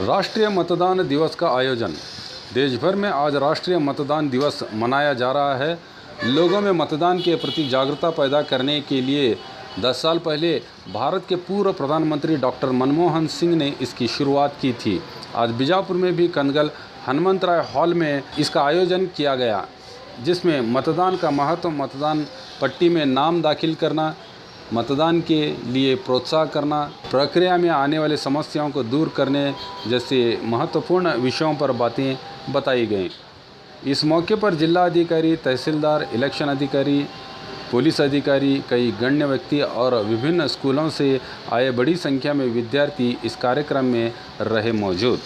राष्ट्रीय मतदान दिवस का आयोजन। देश भर में आज राष्ट्रीय मतदान दिवस मनाया जा रहा है। लोगों में मतदान के प्रति जागरूकता पैदा करने के लिए 10 साल पहले भारत के पूर्व प्रधानमंत्री डॉक्टर मनमोहन सिंह ने इसकी शुरुआत की थी। आज बीजापुर में भी कनगल हनुमंतराय हॉल में इसका आयोजन किया गया, जिसमें मतदान का महत्व, मतदान पट्टी में नाम दाखिल करना, मतदान के लिए प्रोत्साहन करना, प्रक्रिया में आने वाली समस्याओं को दूर करने जैसे महत्वपूर्ण विषयों पर बातें बताई गईं। इस मौके पर जिला अधिकारी, तहसीलदार, इलेक्शन अधिकारी, पुलिस अधिकारी, कई गण्य व्यक्ति और विभिन्न स्कूलों से आए बड़ी संख्या में विद्यार्थी इस कार्यक्रम में रहे मौजूद।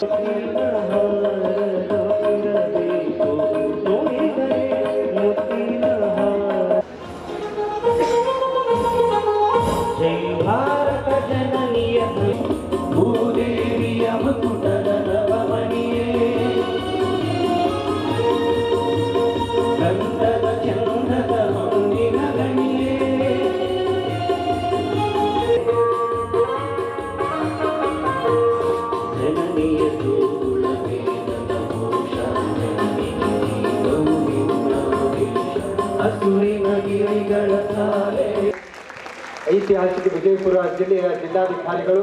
ಐತಿಹಾಸಿಕ ವಿಜಯಪುರ ಜಿಲ್ಲೆಯ ಜಿಲ್ಲಾಧಿಕಾರಿಗಳು,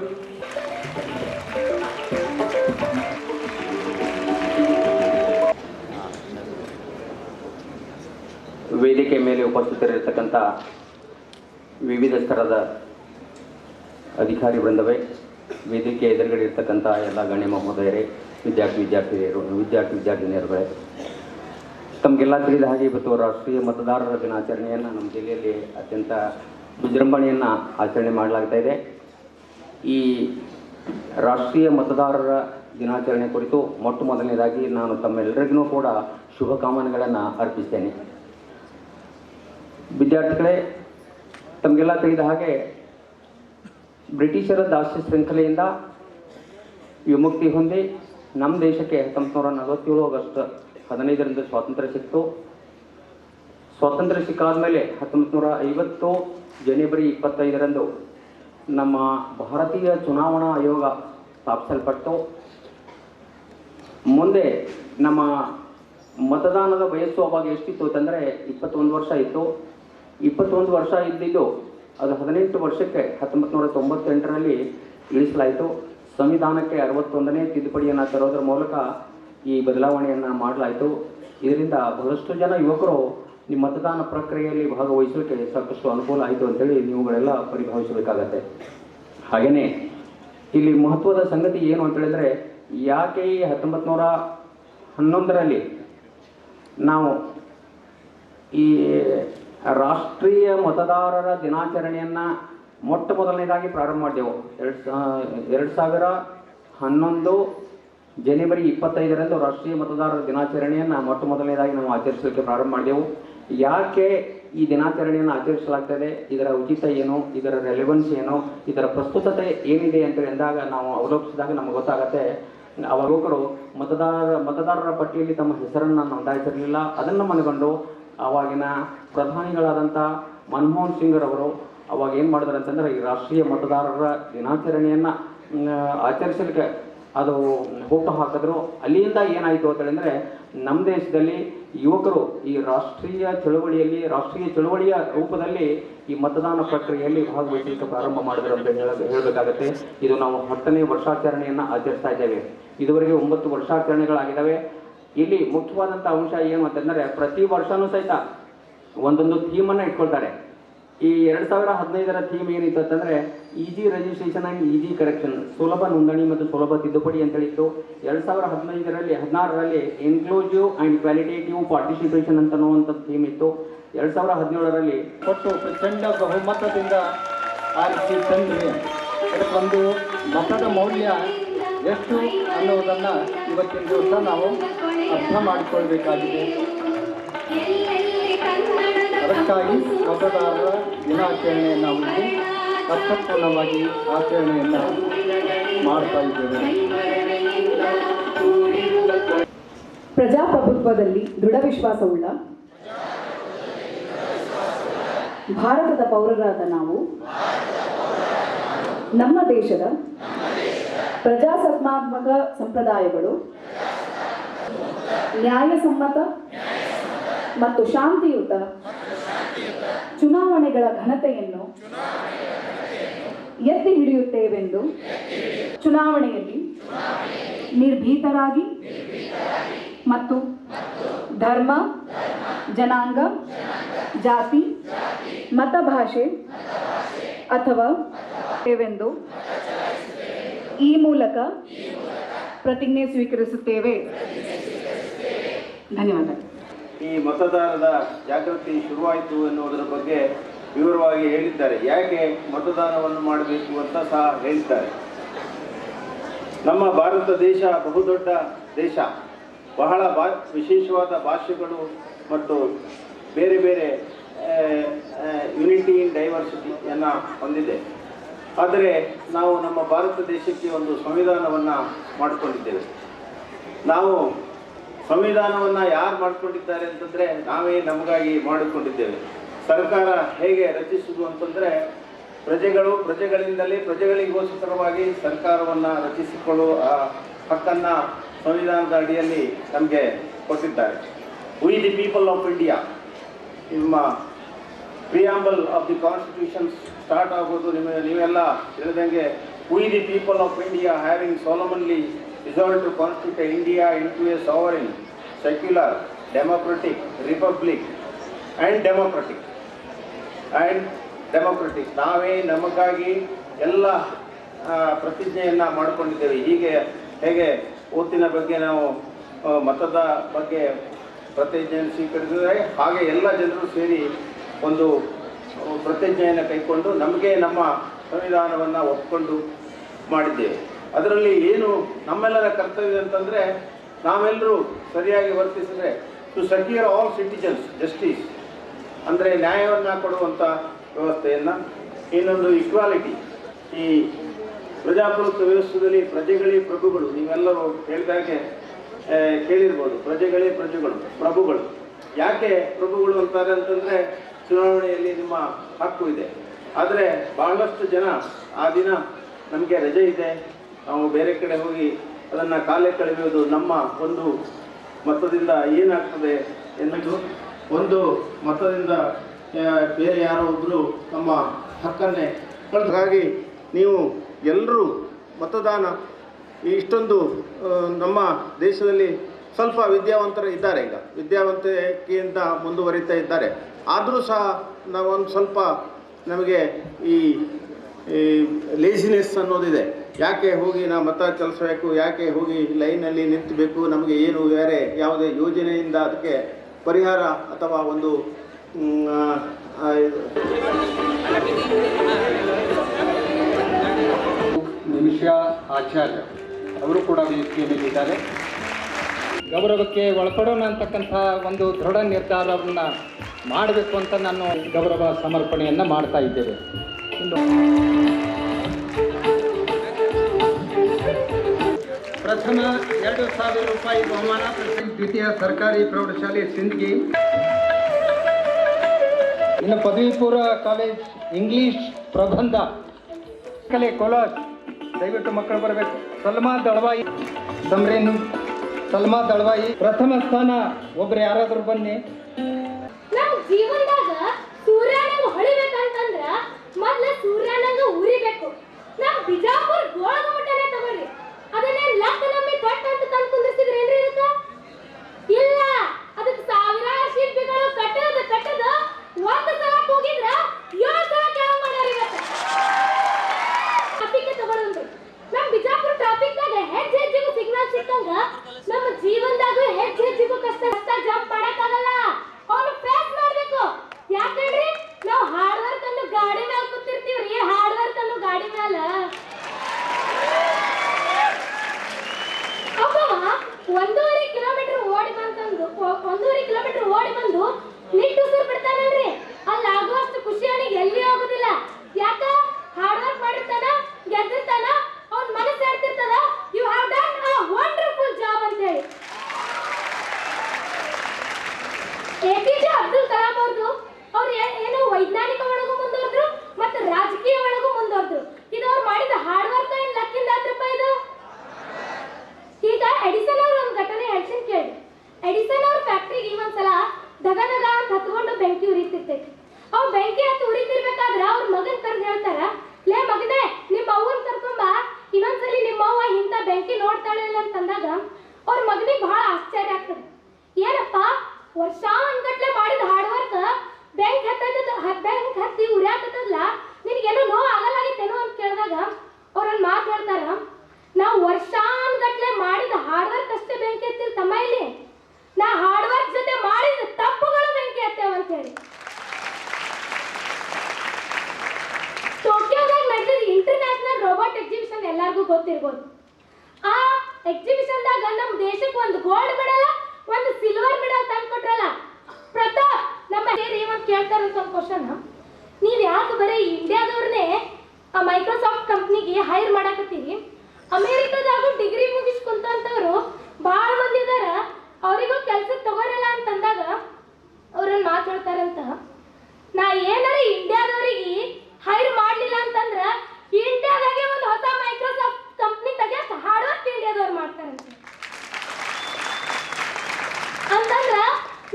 ವೇದಿಕೆ ಮೇಲೆ ಉಪಸ್ಥಿತರಿರತಕ್ಕಂಥ ವಿವಿಧ ಸ್ತರದ ಅಧಿಕಾರಿ ವೃಂದವೇ, ವೇದಿಕೆ ಎದುರುಗಡೆ ಇರತಕ್ಕಂಥ ಎಲ್ಲ ಗಣ್ಯ ಮಹೋದಯರೇ, ವಿದ್ಯಾರ್ಥಿನಿಯರುಗಳೇ, ತಮಗೆಲ್ಲ ತಿಳಿದ ಹಾಗೆ ಇವತ್ತು ರಾಷ್ಟ್ರೀಯ ಮತದಾರರ ದಿನಾಚರಣೆಯನ್ನು ನಮ್ಮ ಜಿಲ್ಲೆಯಲ್ಲಿ ಅತ್ಯಂತ ವಿಜೃಂಭಣೆಯನ್ನು ಆಚರಣೆ ಮಾಡಲಾಗ್ತಾ ಇದೆ. ಈ ರಾಷ್ಟ್ರೀಯ ಮತದಾರರ ದಿನಾಚರಣೆ ಕುರಿತು ಮೊಟ್ಟ ಮೊದಲನೇದಾಗಿ ನಾನು ತಮ್ಮೆಲ್ಲರಿಗೂ ಕೂಡ ಶುಭಕಾಮನೆಗಳನ್ನು ಅರ್ಪಿಸ್ತೇನೆ. ವಿದ್ಯಾರ್ಥಿಗಳೇ, ತಮಗೆಲ್ಲ ತಿಳಿದ ಹಾಗೆ ಬ್ರಿಟಿಷರ ದಾಸ್ಯ ಶೃಂಖಲೆಯಿಂದ ವಿಮುಕ್ತಿ ಹೊಂದಿ ನಮ್ಮ ದೇಶಕ್ಕೆ 1947 ಆಗಸ್ಟ್ 15ರಂದು ಸ್ವಾತಂತ್ರ್ಯ ಸಿಕ್ತು. ಸ್ವಾತಂತ್ರ್ಯ ಸಿಕ್ಕಾದ ಮೇಲೆ 1950 ಜನವರಿ 25ರಂದು ನಮ್ಮ ಭಾರತೀಯ ಚುನಾವಣಾ ಆಯೋಗ ಸ್ಥಾಪಿಸಲ್ಪಟ್ಟು, ಮುಂದೆ ನಮ್ಮ ಮತದಾನದ ವಯಸ್ಸು ಅವಾಗ ಎಷ್ಟಿತ್ತು ಅಂತಂದರೆ 21 ವರ್ಷ ಇತ್ತು. 21 ವರ್ಷ ಇದ್ದಿದ್ದು ಅದು 18 ವರ್ಷಕ್ಕೆ 1998ರಲ್ಲಿ ಇಳಿಸಲಾಯಿತು. ಸಂವಿಧಾನಕ್ಕೆ 61ನೇ ತಿದ್ದುಪಡಿಯನ್ನು ತರೋದ್ರ ಮೂಲಕ ಈ ಬದಲಾವಣೆಯನ್ನು ಮಾಡಲಾಯಿತು. ಇದರಿಂದ ಬಹಳಷ್ಟು ಜನ ಯುವಕರು ನಿಮ್ಮ ಮತದಾನ ಪ್ರಕ್ರಿಯೆಯಲ್ಲಿ ಭಾಗವಹಿಸಲಿಕ್ಕೆ ಸಾಕಷ್ಟು ಅನುಕೂಲ ಆಯಿತು ಅಂತೇಳಿ ನೀವುಗಳೆಲ್ಲ ಪರಿಭಾವಿಸಬೇಕಾಗತ್ತೆ. ಹಾಗೆಯೇ ಇಲ್ಲಿ ಮಹತ್ವದ ಸಂಗತಿ ಏನು ಅಂತ ಹೇಳಿದರೆ, ಯಾಕೆ ಈ 1911ರಲ್ಲಿ ನಾವು ಈ ರಾಷ್ಟ್ರೀಯ ಮತದಾರರ ದಿನಾಚರಣೆಯನ್ನು ಮೊಟ್ಟ ಮೊದಲನೇದಾಗಿ ಪ್ರಾರಂಭ ಮಾಡಿದೆವು. 2011 ಜನವರಿ 25ರಂದು ರಾಷ್ಟ್ರೀಯ ಮತದಾರರ ದಿನಾಚರಣೆಯನ್ನು ಮೊಟ್ಟ ಮೊದಲನೇದಾಗಿ ನಾವು ಆಚರಿಸಲಿಕ್ಕೆ ಪ್ರಾರಂಭ ಮಾಡಿದೆವು. ಯಾಕೆ ಈ ದಿನಾಚರಣೆಯನ್ನು ಆಚರಿಸಲಾಗ್ತದೆ, ಇದರ ಉಚಿತ ಏನು, ಇದರ ರೆಲೆವೆನ್ಸ್ ಏನು, ಇದರ ಪ್ರಸ್ತುತತೆ ಏನಿದೆ ಅಂತೇಳಿ ಅಂದಾಗ ನಾವು ಅವಲೋಕಿಸಿದಾಗ ನಮಗೆ ಗೊತ್ತಾಗತ್ತೆ, ಅವ ಯುವಕರು ಮತದಾರರ ಪಟ್ಟಿಯಲ್ಲಿ ತಮ್ಮ ಹೆಸರನ್ನು ನೋಂದಾಯಿಸಿರಲಿಲ್ಲ. ಅದನ್ನು ಮನಗಂಡು ಆವಾಗಿನ ಪ್ರಧಾನಿಗಳಾದಂಥ ಮನಮೋಹನ್ ಸಿಂಗ್ರವರು ಅವಾಗ ಏನು ಮಾಡಿದ್ರು ಅಂತಂದರೆ, ಈ ರಾಷ್ಟ್ರೀಯ ಮತದಾರರ ದಿನಾಚರಣೆಯನ್ನು ಆಚರಿಸಲಿಕ್ಕೆ ಅದು ಹುಟ್ಟು ಹಾಕಿದ್ರು. ಅಲ್ಲಿಂದ ಏನಾಯಿತು ಅಂತೇಳಿದರೆ, ನಮ್ಮ ದೇಶದಲ್ಲಿ ಯುವಕರು ಈ ರಾಷ್ಟ್ರೀಯ ಚಳುವಳಿಯ ರೂಪದಲ್ಲಿ ಈ ಮತದಾನ ಪ್ರಕ್ರಿಯೆಯಲ್ಲಿ ಭಾಗವಹಿಸಲಿಕ್ಕೆ ಪ್ರಾರಂಭ ಮಾಡಿದ್ರು ಅಂತ ಹೇಳಬೇಕಾಗತ್ತೆ. ಇದು ನಾವು 10ನೇ ವರ್ಷಾಚರಣೆಯನ್ನು ಆಚರಿಸ್ತಾ ಇದ್ದೇವೆ. ಇದುವರೆಗೆ 9 ವರ್ಷಾಚರಣೆಗಳಾಗಿದ್ದಾವೆ. ಇಲ್ಲಿ ಮುಖ್ಯವಾದಂಥ ಅಂಶ ಏನು ಅಂತಂದರೆ, ಪ್ರತಿ ವರ್ಷವೂ ಸಹಿತ ಒಂದೊಂದು ಥೀಮನ್ನು ಇಟ್ಕೊಳ್ತಾರೆ. ಈ 2015ರ ಥೀಮ್ ಏನಿತ್ತು ಅಂತಂದರೆ, easy registration and easy correction, ಸುಲಭ ನೋಂದಣಿ ಮತ್ತು ಸುಲಭ ತಿದ್ದುಪಡಿ ಅಂತೇಳಿತ್ತು. 2016ರಲ್ಲಿ ಇನ್ಕ್ಲೂಸಿವ್ ಆ್ಯಂಡ್ ಕ್ವಾಲಿಟೇಟಿವ್ ಪಾರ್ಟಿಸಿಪೇಷನ್ ಅಂತನ್ನುವಂಥ ಥೀಮ್ ಇತ್ತು. 2017ರಲ್ಲಿ ಕೊಟ್ಟು ಪ್ರಚಂಡ ಬಹುಮತದಿಂದ ಆರಿಸಿ ತಂದರೆ ಅದಕ್ಕೊಂದು ಮತದ ಮೌಲ್ಯ ಎಷ್ಟು ಅನ್ನೋದನ್ನು ಇವತ್ತಿನ ದಿವಸ ನಾವು ಅರ್ಥ ಮಾಡಿಕೊಳ್ಬೇಕಾಗಿದೆ. ಅದಕ್ಕಾಗಿ ಮತದಾರರ ದಿನಾಚರಣೆಯನ್ನು ನಾವು ಅರ್ಥಪೂರ್ಣವಾಗಿ ಆಚರಣೆಯನ್ನು ಮಾಡ್ತಾ ಇದ್ದೇವೆ. ಪ್ರಜಾಪ್ರಭುತ್ವದಲ್ಲಿ ದೃಢ ವಿಶ್ವಾಸವುಳ್ಳ ಭಾರತದ ಪೌರರಾದ ನಾವು ನಮ್ಮ ದೇಶದ ಪ್ರಜಾಸತ್ತಾತ್ಮಕ ಸಂಪ್ರದಾಯಗಳು ನ್ಯಾಯಸಮ್ಮತ ಮತ್ತು ಶಾಂತಿಯುತ ಚುನಾವಣೆಗಳ ಘನತೆಯನ್ನು ಎತ್ತಿ ಹಿಡಿಯುತ್ತೇವೆಂದು ಚುನಾವಣೆಯಲ್ಲಿ ನಿರ್ಭೀತರಾಗಿ ಮತ್ತು ಧರ್ಮ, ಜನಾಂಗ, ಜಾತಿ, ಮತ, ಭಾಷೆ ಅಥವಾ ಎಂದು ಈ ಮೂಲಕ ಪ್ರತಿಜ್ಞೆ ಸ್ವೀಕರಿಸುತ್ತೇವೆ. ಧನ್ಯವಾದ. ಈ ಮತದಾರರ ಜಾಗೃತಿ ಶುರುವಾಯಿತು ಎನ್ನುವುದರ ಬಗ್ಗೆ ವಿವರವಾಗಿ ಹೇಳಿದ್ದಾರೆ. ಯಾಕೆ ಮತದಾನವನ್ನು ಮಾಡಬೇಕು ಅಂತ ಸಹ ಹೇಳಿದ್ದಾರೆ. ನಮ್ಮ ಭಾರತ ದೇಶ ಬಹುದೊಡ್ಡ ದೇಶ, ಬಹಳ ವಿಶೇಷವಾದ ಭಾಷೆಗಳು ಮತ್ತು ಬೇರೆ ಬೇರೆ ಯುನಿಟಿ ಇನ್ ಡೈವರ್ಸಿಟಿಯನ್ನು ಹೊಂದಿದೆ. ಆದರೆ ನಾವು ನಮ್ಮ ಭಾರತ ದೇಶಕ್ಕೆ ಒಂದು ಸಂವಿಧಾನವನ್ನು ಮಾಡಿಕೊಂಡಿದ್ದೇವೆ. ನಾವು ಸಂವಿಧಾನವನ್ನು ಯಾರು ಮಾಡಿಕೊಂಡಿದ್ದಾರೆ ಅಂತಂದರೆ ನಾವೇ ನಮಗಾಗಿ ಮಾಡಿಕೊಂಡಿದ್ದೇವೆ. ಸರ್ಕಾರ ಹೇಗೆ ರಚಿಸುವುದು ಅಂತಂದರೆ ಪ್ರಜೆಗಳಿಂದಲೇ ಪ್ರಜೆಗಳಿಗೋಸ್ಕರವಾಗಿ ಸರ್ಕಾರವನ್ನು ರಚಿಸಿಕೊಳ್ಳುವ ಹಕ್ಕನ್ನು ಸಂವಿಧಾನದ ಅಡಿಯಲ್ಲಿ ನಮಗೆ ಕೊಟ್ಟಿದ್ದಾರೆ. We the people of India, ನಿಮ್ಮ preamble of the constitution start ಆಗೋದು ನೀವೆಲ್ಲ ತಿಳಿದಂಗೆ, we the people of India having solemnly resolved to constitute India into a sovereign, secular, democratic republic and democratic. ನಾವೇ ನಮಗಾಗಿ ಎಲ್ಲ ಪ್ರತಿಜ್ಞೆಯನ್ನು ಮಾಡಿಕೊಂಡಿದ್ದೇವೆ. ಹೇಗೆ ಓತಿನ ಬಗ್ಗೆ ನಾವು ಮತದ ಬಗ್ಗೆ ಪ್ರತಿಜ್ಞೆಯನ್ನು ಸ್ವೀಕರಿಸಿದರೆ ಹಾಗೆ ಎಲ್ಲ ಜನರು ಸೇರಿ ಒಂದು ಪ್ರತಿಜ್ಞೆಯನ್ನು ಕೈಕೊಂಡು ನಮಗೆ ನಮ್ಮ ಸಂವಿಧಾನವನ್ನು ಒಪ್ಪಿಕೊಂಡು ಮಾಡಿದ್ದೇವೆ. ಅದರಲ್ಲಿ ಏನು ನಮ್ಮೆಲ್ಲರ ಕರ್ತವ್ಯ ಅಂತಂದರೆ, ನಾವೆಲ್ಲರೂ ಸರಿಯಾಗಿ ವರ್ತಿಸಿದರೆ to secure all citizens justice, ಅಂದರೆ ನ್ಯಾಯವನ್ನು ಕೊಡುವಂಥ ವ್ಯವಸ್ಥೆಯನ್ನು. ಇನ್ನೊಂದು ಈಕ್ವಾಲಿಟಿ. ಈ ಪ್ರಜಾಪ್ರಭುತ್ವ ವ್ಯವಸ್ಥೆಯಲ್ಲಿ ಪ್ರಜೆಗಳೇ ಪ್ರಭುಗಳು, ನೀವೆಲ್ಲರೂ ಹೇಳಿದಾಗೆ ಕೇಳಿರ್ಬೋದು, ಪ್ರಜೆಗಳೇ ಪ್ರಭುಗಳು. ಯಾಕೆ ಪ್ರಭುಗಳು ಅಂತಾರೆ ಅಂತಂದರೆ, ಚುನಾವಣೆಯಲ್ಲಿ ನಿಮ್ಮ ಹಕ್ಕು ಇದೆ. ಆದರೆ ಬಹಳಷ್ಟು ಜನ ಆ ದಿನ ನಮಗೆ ರಜೆ ಇದೆ, ನಾವು ಬೇರೆ ಕಡೆ ಹೋಗಿ ಅದನ್ನು ಕಾಲೇ ಕಳೆಯುವುದು, ನಮ್ಮ ಒಂದು ಮತದಿಂದ ಏನಾಗ್ತದೆ ಎನ್ನುವುದು, ಒಂದು ಮತದಿಂದ ಬೇರೆ ಯಾರೋ ಒಬ್ಬರು ನಮ್ಮ ಹಕ್ಕನ್ನೇ ಹಾಗಾಗಿ ನೀವು ಎಲ್ಲರೂ ಮತದಾನ, ಇಷ್ಟೊಂದು ನಮ್ಮ ದೇಶದಲ್ಲಿ ಸ್ವಲ್ಪ ವಿದ್ಯಾವಂತರು ಇದ್ದಾರೆ, ಈಗ ವಿದ್ಯಾವಂತಿಕೆಯಿಂದ ಮುಂದುವರಿತಾ ಇದ್ದಾರೆ. ಆದರೂ ಸಹ ನಾವೊಂದು ಸ್ವಲ್ಪ ನಮಗೆ ಈ ಲೇಸಿನೆಸ್ ಅನ್ನೋದಿದೆ. ಯಾಕೆ ಹೋಗಿ ನಾವು ಮತ ಚಲಿಸಬೇಕು, ಯಾಕೆ ಹೋಗಿ ಲೈನಲ್ಲಿ ನಿಂತಬೇಕು, ನಮಗೆ ಏನು ಬೇರೆ ಯಾವುದೇ ಯೋಜನೆಯಿಂದ ಅದಕ್ಕೆ ಪರಿಹಾರ ಅಥವಾ ಒಂದು ನಿಮಿಷಾ ಆಚಾರ್ಯ ಅವರು ಕೂಡ ವೇದಿಕೆಯಲ್ಲಿದ್ದಾರೆ. ಗೌರವಕ್ಕೆ ಒಳಪಡೋಣ ಅಂತಕ್ಕಂಥ ಒಂದು ದೃಢ ನಿರ್ಧಾರವನ್ನು ಮಾಡಬೇಕು ಅಂತ ನಾನು ಗೌರವ ಸಮರ್ಪಣೆಯನ್ನು ಮಾಡ್ತಾ ಇದ್ದೇವೆ. ಪ್ರಥಮ 2,000 ರೂಪಾಯಿ ಬಹುಮಾನ ದ್ವಿತೀಯ ಸರ್ಕಾರಿ ಪ್ರೌಢಶಾಲೆ ಸಿಂದಗಿ. ಇನ್ನು ಪದವಿ ಪೂರ್ವ ಕಾಲೇಜ್ ಇಂಗ್ಲಿಷ್ ಪ್ರಬಂಧ ಕಲೆ ಕೋಲಾರ್, ದಯವಿಟ್ಟು ಮಕ್ಕಳು ಬರಬೇಕು. ಸಲ್ಮಾ ದಳವಾಯಿ ಪ್ರಥಮ ಸ್ಥಾನ. ಒಬ್ರು ಯಾರಾದ್ರೂ ಬನ್ನಿ. ನಮ್ಮ ಜೀವನದಾಗ ಸೂರ್ಯನಂಗ ಹೊಳಿಬೇಕಂತಂದ್ರ ಮೊದಲ ಸೂರ್ಯನಂಗ ಉರಿಬೇಕು. ನಮ್ಮ ಬಿಜಾಪುರ ಗೋಳದ ಮಟ್ಟನೇ ತಗೊಳ್ಳಿ, ಅದನ್ನೇ ಲಕ್ಕ ನಮ್ಮಿ ಕಟ್ಟ ಅಂತ ತಂದು ಕುಂದಿರ್ತಿದ್ರೇನ್ರಿ ಇದಕ್ಕ? ಇಲ್ಲ, ಅದಕ್ಕೆ ಸಾವಿರಾರು ಶಿಲ್ಪಿಗಳು ಕಟ್ಟದ ಒಂದು ಸಲ ಹೋಗಿದ್ರ 7 ಸಲ ಕೆಲಸ ಮಾಡ್ಯಾರ. ಇವತ್ತು ಟ್ರಾಫಿಕ್ ತಗೊಳ್ಳೋದು, ನಮ್ಮ ಬಿಜಾಪುರ ಟ್ರಾಫಿಕ್ದಾಗ ಹೆಜ್ಜೆಗೂ ಸಿಗ್ನಲ್ ಸಿಕ್ಕಂಗ ನಮ್ಮ ಜೀವನದಾಗ ಹೆಜ್ಜೆಗೂ ಕಷ್ಟ ಜಂಪ್ ಮಾಡಕ್ಕಾಗಲ್ಲ. ಅವನು ಫೇಸ್ ಮಾಡ್ಬೇಕು. ಯಾಕಂದ್ರೆ ನಾವು ಹಾಡ್ದ ಎಲ್ಲರಿಗೂ ಗೊತ್ತಿರ್ಬೋದು. ಆ ಎಕ್ಸಿಬಿಷನ್ದಾಗ ನಮ್ಮ ದೇಶಕ್ಕೆ ಒಂದು ಗೋಲ್ಡ್ ಮೆಡಲ್ ಒಂದು ಸಿಲ್ವರ್ ಮೆಡಲ್ ತಂದು ಕೊಟ್ರಲ್ಲ. ಪ್ರತಾಪ್ ನಮ್ಮ ಒಂದು ಕೇಳ್ತಾರಂತ ಒಂದು ಕ್ವಶನ್, ನೀವು ಯಾಕೆ ಬರೀ ಇಂಡಿಯಾದವ್ರನ್ನೇ ಆ ಮೈಕ್ರೋಸಾಫ್ಟ್ ಕಂಪ್ನಿಗೆ ಹೈರ್ ಮಾಡಾಕತ್ತೀರಿ? ಅಮೇರಿಕಾದಾಗೂ ಡಿಗ್ರಿ ಮುಗಿಸ್ಕೊಂತವ್ರು ಭಾಳ ಮಂದಿ ಇದಾರ, ಅವರಿಗೂ ಕೆಲ್ಸಕ್ಕೆ ತಗೋರಲ್ಲ ಅಂತಂದಾಗ ಅವ್ರನ್ನ ಮಾತಾಡ್ತಾರಂತ. ನಾ ಏನಾರ ಇಂಡಿಯಾದವ್ರಿಗೆ ಹೈರ್ ಮಾಡಲಿಲ್ಲ ಅಂತಂದ್ರೆ ಇಂಡಿಯಾದಾಗೆ ಒಂದು ಹೊಸ ಮೈಕ್ರೋಸಾಫ್ಟ್ ಕಂಪ್ನಿ ತೆಗಿಯಕ್ಕೆ ಹಾರ್ಡ್ ವರ್ಕ್ ಇಂಡಿಯಾದವ್ರು ಮಾಡ್ತಾರಂತೆ. ಅಂತಂದ್ರೆ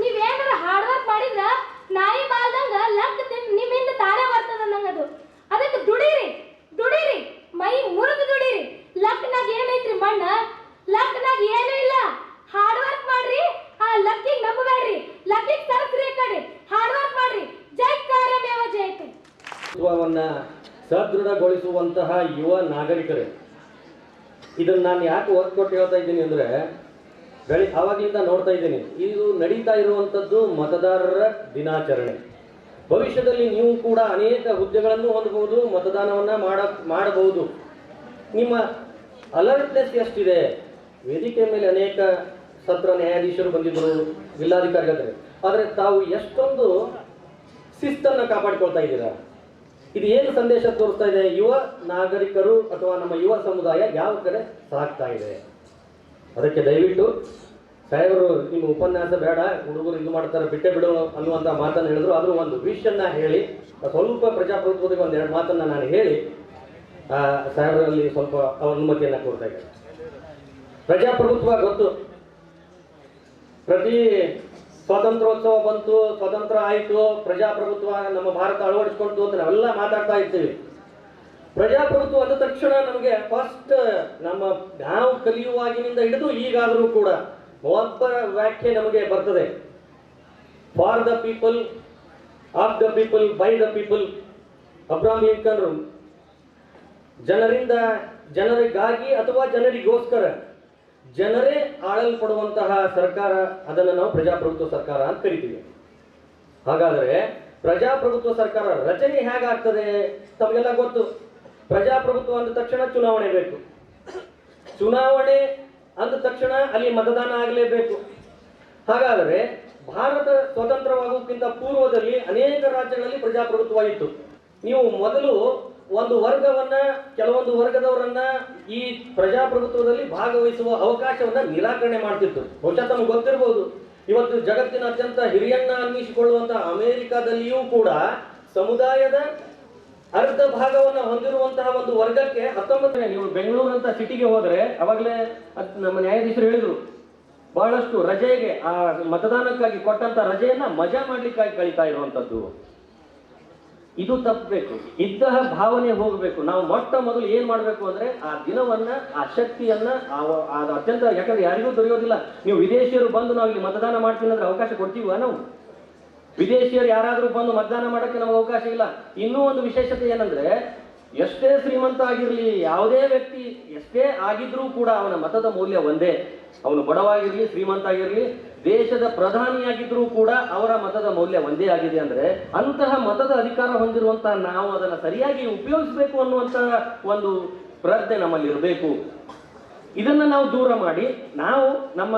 ನೀವೇನಾರ ಹಾರ್ಡ್ ವರ್ಕ್ ಮಾಡಿದ್ರ ನಾಯಿ ಬಾಲ್ದಂಗ ಲಕ್ ನಿಮ್ಮಿಂದ ತಾನೇ ಬರ್ತದ ಅನ್ನಂಗದು. ಅದಕ್ಕೆ ದುಡೀರಿ ದುಡೀರಿ, ಮೈ ಮುರಿದು ದುಡೀರಿ. ಲಕ್ನಾಗ ಏನೈತ್ರಿ ಮಣ್ಣ? ಲಕ್ನಾಗ ಏನೂ ಇಲ್ಲ. ಹಾರ್ಡ್ ವರ್ಕ್ ಮಾಡ್ರಿ, ಆ ಲಕ್ಕಿಗೆ ನಂಬಬೇಡ್ರಿ, ಲಕ್ಕಿಗೆ ತರಸ್ರಿ ಕಡೆ. ಹಾರ್ಡ್ ವರ್ಕ್ ಮಾಡ್ರಿ. ಜೈ ಕಾರ್ಯಮೇವ ಜಯತೆ. ಸದೃಢಗೊಳಿಸುವಂತಹ ಯುವ ನಾಗರಿಕರೇ, ಇದನ್ನು ನಾನು ಯಾಕೆ ಒತ್ತು ಕೊಟ್ಟು ಹೇಳ್ತಾ ಇದ್ದೀನಿ ಅಂದರೆ, ಆವಾಗಲಿಂದ ನೋಡ್ತಾ ಇದ್ದೀನಿ, ಇದು ನಡೀತಾ ಇರುವಂಥದ್ದು ಮತದಾರರ ದಿನಾಚರಣೆ. ಭವಿಷ್ಯದಲ್ಲಿ ನೀವು ಕೂಡ ಅನೇಕ ಹುದ್ದೆಗಳನ್ನು ಹೊಂದಬಹುದು, ಮತದಾನವನ್ನು ಮಾಡಬಹುದು. ನಿಮ್ಮ ಅಲರ್ಟ್ನೆಸ್ ಎಷ್ಟಿದೆ? ವೇದಿಕೆ ಮೇಲೆ ಅನೇಕ ಸತ್ರ ನ್ಯಾಯಾಧೀಶರು ಬಂದಿದ್ದರು, ಜಿಲ್ಲಾಧಿಕಾರಿಗಳಿದ್ದಾರೆ. ಆದರೆ ತಾವು ಎಷ್ಟೊಂದು ಶಿಸ್ತನ್ನು ಕಾಪಾಡಿಕೊಳ್ತಾ ಇದ್ದೀರಾ? ಇದು ಏನು ಸಂದೇಶ ತೋರಿಸ್ತಾ ಇದೆ? ಯುವ ನಾಗರಿಕರು ಅಥವಾ ನಮ್ಮ ಯುವ ಸಮುದಾಯ ಯಾವ ಕಡೆ ಸಾಗ್ತಾ ಇದೆ? ಅದಕ್ಕೆ ದಯವಿಟ್ಟು ಸಾಹೇಬರು ನಿಮ್ಮ ಉಪನ್ಯಾಸ ಬೇಡ, ಹುಡುಗರು ಇದು ಮಾಡ್ತಾರೆ ಬಿಟ್ಟೆ ಬಿಡು ಅನ್ನುವಂಥ ಮಾತನ್ನು ಹೇಳಿದ್ರು. ಆದರೂ ಒಂದು ವಿಷಯನ್ನ ಹೇಳಿ, ಸ್ವಲ್ಪ ಪ್ರಜಾಪ್ರಭುತ್ವದ ಒಂದೆರಡು ಮಾತನ್ನು ನಾನು ಹೇಳಿ ಸಾಹೇಬರಲ್ಲಿ ಸ್ವಲ್ಪ ಅನುಮತಿಯನ್ನು ಕೊಡ್ತಾ ಇದ್ದಾರೆ. ಪ್ರಜಾಪ್ರಭುತ್ವ ಗೊತ್ತು, ಪ್ರತಿ ಸ್ವಾತಂತ್ರ್ಯೋತ್ಸವ ಬಂತು, ಸ್ವತಂತ್ರ ಆಯಿತು, ಪ್ರಜಾಪ್ರಭುತ್ವ ನಮ್ಮ ಭಾರತ ಅಳವಡಿಸ್ಕೊಂಡು ಅಂತ ನಾವೆಲ್ಲ ಮಾತಾಡ್ತಾ ಇರ್ತೀವಿ. ಪ್ರಜಾಪ್ರಭುತ್ವ ಅಂದ ತಕ್ಷಣ ನಮಗೆ ಫಸ್ಟ್ ನಾವು ಕಲಿಯುವಾಗಿನಿಂದ ಹಿಡಿದು ಈಗಾದರೂ ಕೂಡ ಒಬ್ಬ ವ್ಯಾಖ್ಯೆ ನಮಗೆ ಬರ್ತದೆ. For the people, of the people, by the people. Abraham Lincoln ಜನರಿಗಾಗಿ ಅಥವಾ ಜನರಿಗೋಸ್ಕರ, ಜನರೇ ಆಳಲ್ಪಡುವಂತಹ ಸರ್ಕಾರ, ಅದನ್ನು ನಾವು ಪ್ರಜಾಪ್ರಭುತ್ವ ಸರ್ಕಾರ ಅಂತ ಕರಿತೀವಿ. ಹಾಗಾದರೆ ಪ್ರಜಾಪ್ರಭುತ್ವ ಸರ್ಕಾರ ರಚನೆ ಹೇಗಾಗ್ತದೆ ತಮಗೆಲ್ಲ ಗೊತ್ತು. ಪ್ರಜಾಪ್ರಭುತ್ವ ಅಂದ ತಕ್ಷಣ ಚುನಾವಣೆ ಬೇಕು. ಚುನಾವಣೆ ಅಂದ ತಕ್ಷಣ ಅಲ್ಲಿ ಮತದಾನ ಆಗಲೇಬೇಕು. ಹಾಗಾದರೆ ಭಾರತ ಸ್ವತಂತ್ರವಾಗೋಕ್ಕಿಂತ ಪೂರ್ವದಲ್ಲಿ ಅನೇಕ ರಾಜ್ಯಗಳಲ್ಲಿ ಪ್ರಜಾಪ್ರಭುತ್ವ ಇತ್ತು. ನೀವು ಮೊದಲು ಒಂದು ವರ್ಗವನ್ನ, ಕೆಲವೊಂದು ವರ್ಗದವರನ್ನ ಈ ಪ್ರಜಾಪ್ರಭುತ್ವದಲ್ಲಿ ಭಾಗವಹಿಸುವ ಅವಕಾಶವನ್ನ ನಿರಾಕರಣೆ ಮಾಡ್ತಿತ್ತು. ಬಹುಶಃ ತಮಗೆ ಗೊತ್ತಿರಬಹುದು, ಇವತ್ತು ಜಗತ್ತಿನ ಅತ್ಯಂತ ಹಿರಿಯನ್ನ ಅನ್ನಿಸಿಕೊಳ್ಳುವಂತಹ ಅಮೆರಿಕಾದಲ್ಲಿಯೂ ಕೂಡ ಸಮುದಾಯದ ಅರ್ಧ ಭಾಗವನ್ನು ಹೊಂದಿರುವಂತಹ ಒಂದು ವರ್ಗಕ್ಕೆ 19ನೇ, ನೀವು ಬೆಂಗಳೂರು ಅಂತ ಸಿಟಿಗೆ ಹೋದರೆ ಅವಾಗಲೇ ನಮ್ಮ ನ್ಯಾಯಾಧೀಶರು ಹೇಳಿದ್ರು, ಬಹಳಷ್ಟು ರಜೆಗೆ ಆ ಮತದಾನಕ್ಕಾಗಿ ಕೊಟ್ಟಂತ ರಜೆಯನ್ನ ಮಜಾ ಮಾಡ್ಲಿಕ್ಕಾಗಿ ಕಳೀತಾ ಇರುವಂತದ್ದು. ಇದು ತಪ್ಪಬೇಕು. ಇಂತಹ ಭಾವನೆ ಹೋಗಬೇಕು. ನಾವು ಮೊಟ್ಟ ಮೊದಲು ಏನ್ ಮಾಡಬೇಕು ಅಂದ್ರೆ ಆ ದಿನವನ್ನ, ಆ ಶಕ್ತಿಯನ್ನ, ಅತ್ಯಂತ, ಯಾಕಂದ್ರೆ ಯಾರಿಗೂ ದೊರೆಯೋದಿಲ್ಲ. ನೀವು ವಿದೇಶಿಯರು ಬಂದು ನಾವು ಇಲ್ಲಿ ಮತದಾನ ಮಾಡ್ತೀವಿ ಅಂದ್ರೆ ಅವಕಾಶ ಕೊಡ್ತೀವ? ನಾವು ವಿದೇಶಿಯರು ಯಾರಾದ್ರೂ ಬಂದು ಮತದಾನ ಮಾಡಕ್ಕೆ ನಮಗೆ ಅವಕಾಶ ಇಲ್ಲ. ಇನ್ನೂ ಒಂದು ವಿಶೇಷತೆ ಏನಂದ್ರೆ, ಎಷ್ಟೇ ಶ್ರೀಮಂತ ಆಗಿರ್ಲಿ, ಯಾವುದೇ ವ್ಯಕ್ತಿ ಎಷ್ಟೇ ಆಗಿದ್ರೂ ಕೂಡ ಅವನ ಮತದ ಮೌಲ್ಯ ಒಂದೇ. ಅವನು ಬಡವಾಗಿರ್ಲಿ, ಶ್ರೀಮಂತ ಆಗಿರ್ಲಿ, ದೇಶದ ಪ್ರಧಾನಿಯಾಗಿದ್ರೂ ಕೂಡ ಅವರ ಮತದ ಮೌಲ್ಯ ಒಂದೇ ಆಗಿದೆ. ಅಂದ್ರೆ ಅಂತಹ ಮತದ ಅಧಿಕಾರ ಹೊಂದಿರುವಂತಹ ನಾವು ಅದನ್ನು ಸರಿಯಾಗಿ ಉಪಯೋಗಿಸಬೇಕು ಅನ್ನುವಂತಹ ಒಂದು ಪ್ರಜ್ಞೆ ನಮ್ಮಲ್ಲಿ ಇರಬೇಕು. ಇದನ್ನ ನಾವು ದೂರ ಮಾಡಿ ನಾವು ನಮ್ಮ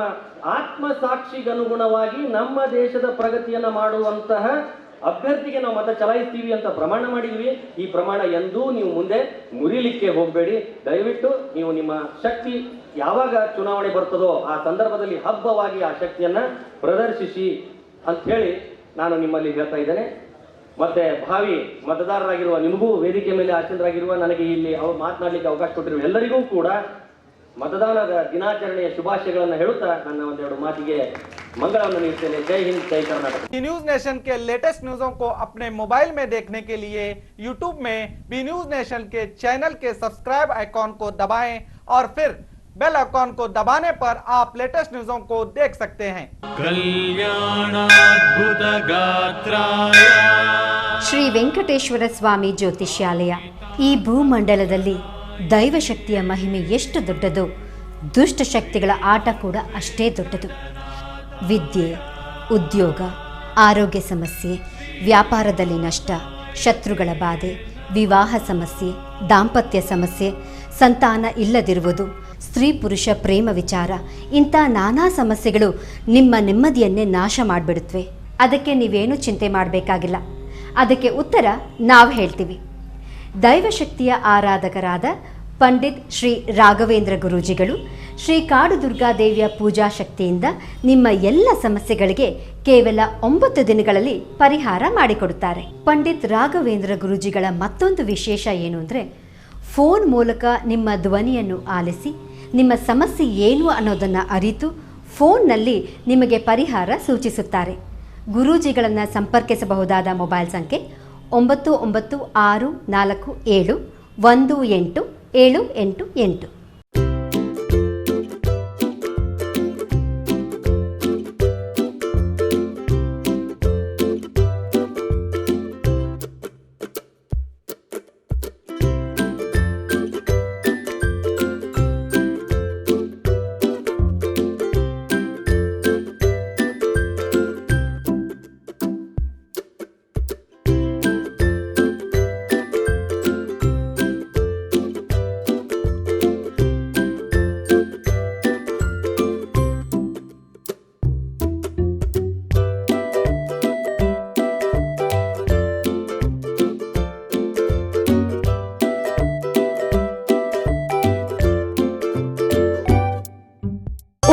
ಆತ್ಮಸಾಕ್ಷಿಗನುಗುಣವಾಗಿ ನಮ್ಮ ದೇಶದ ಪ್ರಗತಿಯನ್ನ ಮಾಡುವಂತಹ ಅಭ್ಯರ್ಥಿಗೆ ನಾವು ಮತ ಚಲಾಯಿಸ್ತೀವಿ ಅಂತ ಪ್ರಮಾಣ ಮಾಡಿದ್ವಿ. ಈ ಪ್ರಮಾಣ ಎಂದೂ ನೀವು ಮುಂದೆ ಮುರಿಲಿಕ್ಕೆ ಹೋಗಬೇಡಿ. ದಯವಿಟ್ಟು ನೀವು ನಿಮ್ಮ ಶಕ್ತಿ ಯಾವಾಗ ಚುನಾವಣೆ ಬರ್ತದೋ ಆ ಸಂದರ್ಭದಲ್ಲಿ ಹಬ್ಬವಾಗಿ ಆ ಶಕ್ತಿಯನ್ನ ಪ್ರದರ್ಶಿಸಿ ಅಂತ ಹೇಳಿ ನಾನು ನಿಮ್ಮಲ್ಲಿ ಹೇಳ್ತಾ ಇದ್ದೇನೆ. ಮತ್ತೆ ಭಾವಿ ಮತದಾರರಾಗಿರುವ ನಿಮಗೂ, ವೇದಿಕೆ ಮೇಲೆ ಆಸೀನರಾಗಿರುವ, ನನಗೆ ಇಲ್ಲಿ ಮಾತನಾಡಲಿಕ್ಕೆ ಅವಕಾಶ ಕೊಟ್ಟಿರುವ ಎಲ್ಲರಿಗೂ ಕೂಡ मतदान दिनाचरणೆಯ ಶುಭಾಶಯಗಳನ್ನು ಹೇಳುತ್ತಾ ನನ್ನ ಒಂದೆರಡು ಮಾತಿಗೆ मंगलವನ್ನು ನೀಡುತ್ತೇನೆ। जय हिंद, जय कर्नाटक। बी न्यूज नेशन के लेटेस्ट न्यूज़ों को अपने मोबाइल में देखने के लिए YouTube में बी न्यूज नेशन के चैनल के सब्सक्राइब आइकॉन को दबाएं और फिर बेल आइकॉन को दबाने पर आप लेटेस्ट न्यूज़ों को देख सकते हैं। ಶ್ರೀ ವೆಂಕಟೇಶ್ವರ ಸ್ವಾಮಿ ಜ್ಯೋತಿಷ್ಯಾಲಯ ಈ ಭೂಮಂಡಲದಲ್ಲಿ ದೈವಶಕ್ತಿಯ ಮಹಿಮೆ ಎಷ್ಟು ದೊಡ್ಡದೋ ದುಷ್ಟ ಶಕ್ತಿಗಳ ಆಟ ಕೂಡ ಅಷ್ಟೇ ದೊಡ್ಡದು। ವಿದ್ಯೆ, ಉದ್ಯೋಗ, ಆರೋಗ್ಯ ಸಮಸ್ಯೆ, ವ್ಯಾಪಾರದಲ್ಲಿ ನಷ್ಟ, ಶತ್ರುಗಳ ಬಾಧೆ, ವಿವಾಹ ಸಮಸ್ಯೆ, ದಾಂಪತ್ಯ ಸಮಸ್ಯೆ, ಸಂತಾನ ಇಲ್ಲದಿರುವುದು, ಸ್ತ್ರೀ ಪುರುಷ ಪ್ರೇಮ ವಿಚಾರ, ಇಂಥ ನಾನಾ ಸಮಸ್ಯೆಗಳು ನಿಮ್ಮ ನೆಮ್ಮದಿಯನ್ನೇ ನಾಶ ಮಾಡಿಬಿಡುತ್ತವೆ. ಅದಕ್ಕೆ ನೀವೇನು ಚಿಂತೆ ಮಾಡಬೇಕಾಗಿಲ್ಲ. ಅದಕ್ಕೆ ಉತ್ತರ ನಾವು ಹೇಳ್ತೀವಿ. ದೈವಶಕ್ತಿಯ ಆರಾಧಕರಾದ ಪಂಡಿತ್ ಶ್ರೀ ರಾಘವೇಂದ್ರ ಗುರೂಜಿಗಳು ಶ್ರೀ ಕಾಡು ದುರ್ಗಾದೇವಿಯ ಪೂಜಾ ಶಕ್ತಿಯಿಂದ ನಿಮ್ಮ ಎಲ್ಲ ಸಮಸ್ಯೆಗಳಿಗೆ ಕೇವಲ 9 ದಿನಗಳಲ್ಲಿ ಪರಿಹಾರ ಮಾಡಿಕೊಡುತ್ತಾರೆ. ಪಂಡಿತ್ ರಾಘವೇಂದ್ರ ಗುರೂಜಿಗಳ ಮತ್ತೊಂದು ವಿಶೇಷ ಏನು ಅಂದರೆ, ಫೋನ್ ಮೂಲಕ ನಿಮ್ಮ ಧ್ವನಿಯನ್ನು ಆಲಿಸಿ ನಿಮ್ಮ ಸಮಸ್ಯೆ ಏನು ಅನ್ನೋದನ್ನು ಅರಿತು ಫೋನ್ನಲ್ಲಿ ನಿಮಗೆ ಪರಿಹಾರ ಸೂಚಿಸುತ್ತಾರೆ. ಗುರೂಜಿಗಳನ್ನು ಸಂಪರ್ಕಿಸಬಹುದಾದ ಮೊಬೈಲ್ ಸಂಖ್ಯೆ 9964471888.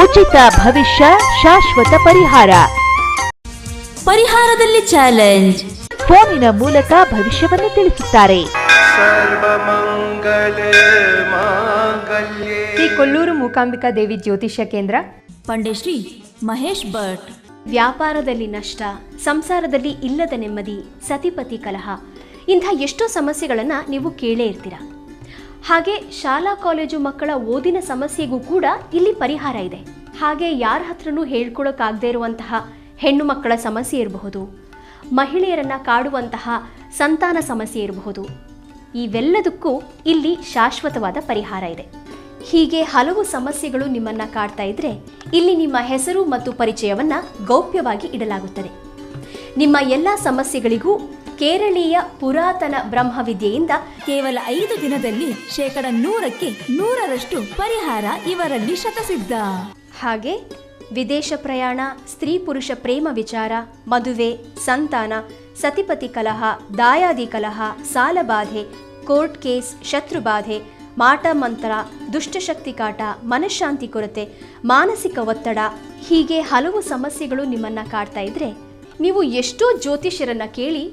ಉಚಿತ ಭವಿಷ್ಯ, ಶಾಶ್ವತ ಪರಿಹಾರ. ಪರಿಹಾರದಲ್ಲಿ ಚಾಲೆಂಜ್. ಫೋನಿನ ಮೂಲಕ ಭವಿಷ್ಯವನ್ನು ತಿಳಿಸುತ್ತಾರೆ. ಶ್ರೀ ಕೊಲ್ಲೂರು ಮೂಕಾಂಬಿಕಾ ದೇವಿ ಜ್ಯೋತಿಷ್ಯ ಕೇಂದ್ರ, ಪಂಡಿತ್ ಶ್ರೀ ಮಹೇಶ್ ಭಟ್. ವ್ಯಾಪಾರದಲ್ಲಿ ನಷ್ಟ, ಸಂಸಾರದಲ್ಲಿ ಇಲ್ಲದ ನೆಮ್ಮದಿ, ಸತಿಪತಿ ಕಲಹ, ಇಂಥ ಎಷ್ಟೋ ಸಮಸ್ಯೆಗಳನ್ನು ನೀವು ಕೇಳೇ ಇರ್ತೀರ. ಹಾಗೆ ಶಾಲಾ ಕಾಲೇಜು ಮಕ್ಕಳ ಓದಿನ ಸಮಸ್ಯೆಗೂ ಕೂಡ ಇಲ್ಲಿ ಪರಿಹಾರ ಇದೆ. ಹಾಗೆ ಯಾರ ಹತ್ರನೂ ಹೇಳ್ಕೊಳಕ್ಕಾಗದೇ ಇರುವಂತಹ ಹೆಣ್ಣು ಮಕ್ಕಳ ಸಮಸ್ಯೆ ಇರಬಹುದು, ಮಹಿಳೆಯರನ್ನು ಕಾಡುವಂತಹ ಸಂತಾನ ಸಮಸ್ಯೆ ಇರಬಹುದು. ಇವೆಲ್ಲದಕ್ಕೂ ಇಲ್ಲಿ ಶಾಶ್ವತವಾದ ಪರಿಹಾರ ಇದೆ. ಹೀಗೆ ಹಲವು ಸಮಸ್ಯೆಗಳು ನಿಮ್ಮನ್ನು ಕಾಡ್ತಾ ಇದ್ರೆ ಇಲ್ಲಿ ನಿಮ್ಮ ಹೆಸರು ಮತ್ತು ಪರಿಚಯವನ್ನು ಗೌಪ್ಯವಾಗಿ ಇಡಲಾಗುತ್ತದೆ. ನಿಮ್ಮ ಎಲ್ಲ ಸಮಸ್ಯೆಗಳಿಗೂ ಕೇರಳೀಯ ಪುರಾತನ ಬ್ರಹ್ಮವಿದ್ಯೆಯಿಂದ ಕೇವಲ 5 ದಿನದಲ್ಲಿ 100% ಪರಿಹಾರ ಇವರಲ್ಲಿ ಶತಸಿದ್ಧ. ಹಾಗೆ ವಿದೇಶ ಪ್ರಯಾಣ, ಸ್ತ್ರೀ ಪುರುಷ ಪ್ರೇಮ ವಿಚಾರ, ಮದುವೆ, ಸಂತಾನ, ಸತಿಪತಿ ಕಲಹ, ದಾಯಾದಿ ಕಲಹ, ಸಾಲಬಾಧೆ, ಕೋರ್ಟ್ ಕೇಸ್, ಶತ್ರುಬಾಧೆ, ಮಾಟ ಮಂತ್ರ, ದುಷ್ಟಶಕ್ತಿ ಕಾಟ, ಮನಃಶಾಂತಿ ಕೊರತೆ, ಮಾನಸಿಕ ಒತ್ತಡ, ಹೀಗೆ ಹಲವು ಸಮಸ್ಯೆಗಳು ನಿಮ್ಮನ್ನು ಕಾಡ್ತಾ ಇದ್ರೆ ನೀವು ಎಷ್ಟೋ ಜ್ಯೋತಿಷ್ಯರನ್ನು ಕೇಳಿ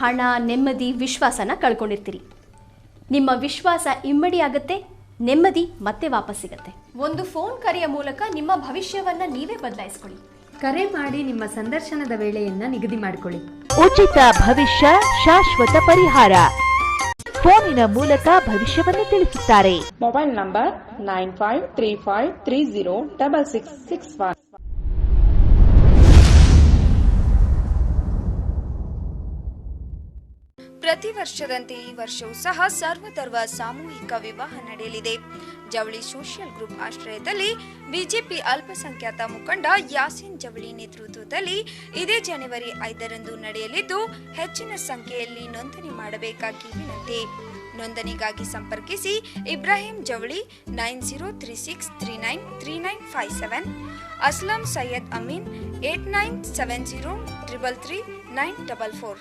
ಹಣ, ನೆಮ್ಮದಿ, ವಿಶ್ವಾಸನ ಕಳ್ಕೊಂಡಿರ್ತೀರಿ. ನಿಮ್ಮ ವಿಶ್ವಾಸ ಇಮ್ಮಡಿಯಾಗುತ್ತೆ, ನೆಮ್ಮದಿ ಮತ್ತೆ ವಾಪಸ್ ಸಿಗುತ್ತೆ. ಒಂದು ಫೋನ್ ಕರೆಯ ಮೂಲಕ ನಿಮ್ಮ ಭವಿಷ್ಯವನ್ನ ನೀವೇ ಬದಲಾಯಿಸಿಕೊಳ್ಳಿ. ಕರೆ ಮಾಡಿ ನಿಮ್ಮ ಸಂದರ್ಶನದ ವೇಳೆಯನ್ನ ನಿಗದಿ ಮಾಡಿಕೊಳ್ಳಿ. ಉಚಿತ ಭವಿಷ್ಯ, ಶಾಶ್ವತ ಪರಿಹಾರ. ಫೋನಿನ ಮೂಲಕ ಭವಿಷ್ಯವನ್ನು ತಿಳಿಸುತ್ತಾರೆ. Mobile number 9535306661. ಪ್ರತಿ ವರ್ಷದಂತೆ ಈ ವರ್ಷವೂ ಸಹ ಸರ್ವಧರ್ಮ ಸಾಮೂಹಿಕ ವಿವಾಹ ನಡೆಯಲಿದೆ. ಜವಳಿ ಸೋಷಿಯಲ್ ಗ್ರೂಪ್ ಆಶ್ರಯದಲ್ಲಿ ಬಿಜೆಪಿ ಅಲ್ಪಸಂಖ್ಯಾತ ಮುಖಂಡ ಯಾಸೀನ್ ಜವಳಿ ನೇತೃತ್ವದಲ್ಲಿ ಇದೇ ಜನವರಿ 5ರಂದು ನಡೆಯಲಿದ್ದು, ಹೆಚ್ಚಿನ ಸಂಖ್ಯೆಯಲ್ಲಿ ನೋಂದಣಿ ಮಾಡಬೇಕಾಗಿ ವಿನಂತಿ. ನೋಂದಣಿಗಾಗಿ ಸಂಪರ್ಕಿಸಿ ಇಬ್ರಾಹಿಂ ಜವಳಿ 9036393957, ಅಸ್ಲಂ ಸೈಯದ್ ಅಮೀನ್ 8970333944.